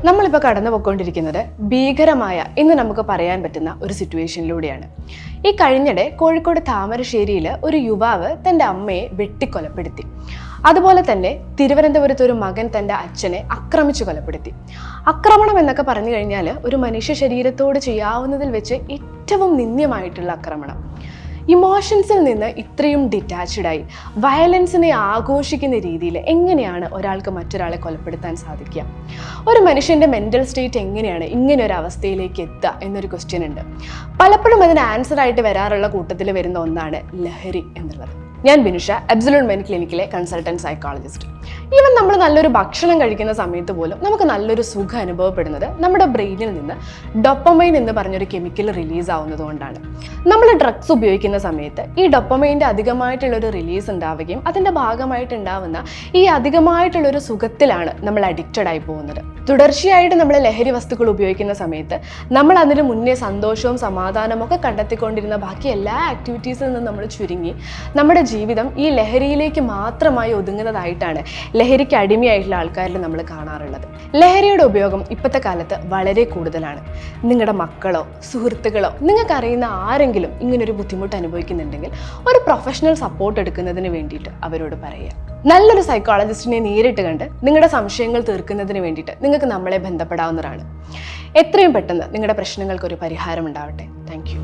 നമ്മളിപ്പോൾ കടന്നു പോയിക്കൊണ്ടിരിക്കുന്നത് ഭീകരമായ ഇന്ന് നമുക്ക് പറയാൻ പറ്റുന്ന ഒരു സിറ്റുവേഷനിലൂടെയാണ്. ഈ കഴിഞ്ഞിടെ കോഴിക്കോട് താമരശ്ശേരിയിൽ ഒരു യുവാവ് തൻ്റെ അമ്മയെ വെട്ടിക്കൊലപ്പെടുത്തി. അതുപോലെ തന്നെ തിരുവനന്തപുരത്ത് ഒരു മകൻ തൻ്റെ അച്ഛനെ ആക്രമിച്ചു കൊലപ്പെടുത്തി. ആക്രമണം എന്നൊക്കെ പറഞ്ഞു കഴിഞ്ഞാൽ ഒരു മനുഷ്യ ശരീരത്തോട് ചെയ്യാവുന്നതിൽ വെച്ച് ഏറ്റവും നിന്ദ്യമായിട്ടുള്ള ആക്രമണം. ഇമോഷൻസിൽ നിന്ന് ഇത്രയും ഡിറ്റാച്ച്ഡായി വയലൻസിനെ ആഘോഷിക്കുന്ന രീതിയിൽ എങ്ങനെയാണ് ഒരാൾക്ക് മറ്റൊരാളെ കൊലപ്പെടുത്താൻ സാധിക്കുക? ഒരു മനുഷ്യൻ്റെ മെൻ്റൽ സ്റ്റേറ്റ് എങ്ങനെയാണ് ഇങ്ങനെ ഒരു അവസ്ഥയിലേക്ക് എത്തുക എന്നൊരു ക്വസ്റ്റ്യൻ ഉണ്ട്. പലപ്പോഴും അതിന് ആൻസറായിട്ട് വരാറുള്ള കൂട്ടത്തിൽ വരുന്ന ഒന്നാണ് ലഹരി എന്നുള്ളത്. ഞാൻ ബിനുഷ, അബ്സല്യൂട്ട് മെൻ ക്ലിനിക്കിലെ കൺസൾട്ടൻറ്റ് സൈക്കോളജിസ്റ്റ്. ഈവൻ നമ്മൾ നല്ലൊരു ഭക്ഷണം കഴിക്കുന്ന സമയത്ത് പോലും നമുക്ക് നല്ലൊരു സുഖം അനുഭവപ്പെടുന്നത് നമ്മുടെ ബ്രെയിനിൽ നിന്ന് ഡോപ്പമൈൻ എന്ന് പറഞ്ഞൊരു കെമിക്കൽ റിലീസ് ആവുന്നത് കൊണ്ടാണ്. നമ്മൾ ഡ്രഗ്സ് ഉപയോഗിക്കുന്ന സമയത്ത് ഈ ഡോപ്പമൈൻ്റെ അധികമായിട്ടുള്ളൊരു റിലീസ് ഉണ്ടാവുകയും അതിൻ്റെ ഭാഗമായിട്ട് ഉണ്ടാവുന്ന ഈ അധികമായിട്ടുള്ളൊരു സുഖത്തിലാണ് നമ്മൾ അഡിക്റ്റഡ് ആയി പോകുന്നത്. തുടർച്ചയായിട്ട് നമ്മൾ ലഹരി വസ്തുക്കൾ ഉപയോഗിക്കുന്ന സമയത്ത് നമ്മൾ അതിന് മുന്നേ സന്തോഷവും സമാധാനവും ഒക്കെ കണ്ടെത്തിക്കൊണ്ടിരുന്ന ബാക്കി എല്ലാ ആക്ടിവിറ്റീസിൽ നിന്നും നമ്മൾ ചുരുങ്ങി നമ്മുടെ ജീവിതം ഈ ലഹരിയിലേക്ക് മാത്രമായി ഒതുങ്ങുന്നതായിട്ടാണ് ലഹരിക്ക് അടിമയായിട്ടുള്ള ആൾക്കാരിൽ നമ്മൾ കാണാറുള്ളത്. ലഹരിയുടെ ഉപയോഗം ഇപ്പോഴത്തെ കാലത്ത് വളരെ കൂടുതലാണ്. നിങ്ങളുടെ മക്കളോ സുഹൃത്തുക്കളോ നിങ്ങൾക്കറിയുന്ന ആരെങ്കിലും ഇങ്ങനൊരു ബുദ്ധിമുട്ട് അനുഭവിക്കുന്നുണ്ടെങ്കിൽ ഒരു പ്രൊഫഷണൽ സപ്പോർട്ട് എടുക്കുന്നതിന് വേണ്ടിയിട്ട് അവരോട് പറയുക. നല്ലൊരു സൈക്കോളജിസ്റ്റിനെ നേരിട്ട് കണ്ട് നിങ്ങളുടെ സംശയങ്ങൾ തീർക്കുന്നതിന് വേണ്ടിയിട്ട് നിങ്ങൾക്ക് നമ്മളെ ബന്ധപ്പെടാവുന്നതാണ്. എത്രയും പെട്ടെന്ന് നിങ്ങളുടെ പ്രശ്നങ്ങൾക്കൊരു പരിഹാരം ഉണ്ടാവട്ടെ. Thank you.